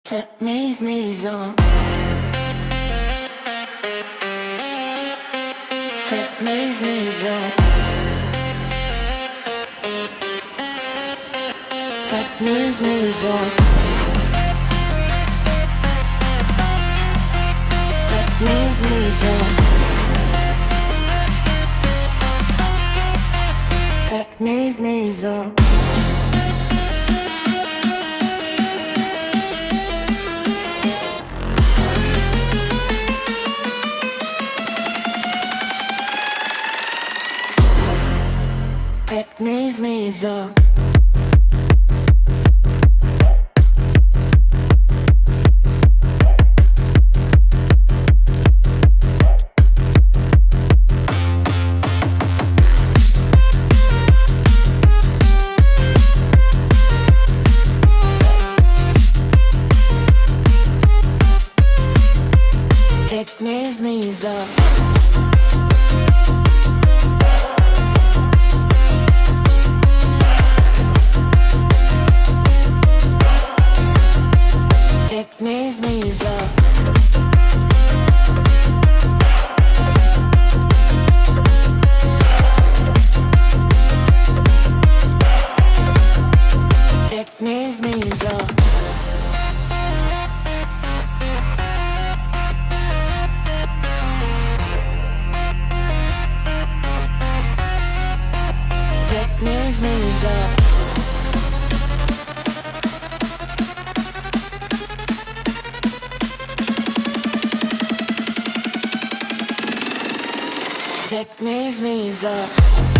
Take knees up. Take knees up. Take knees up. Take knees up. Take knees up. Take knees up. Take knees up. Take knees up. Take knees up. Take knees up. Take knees up.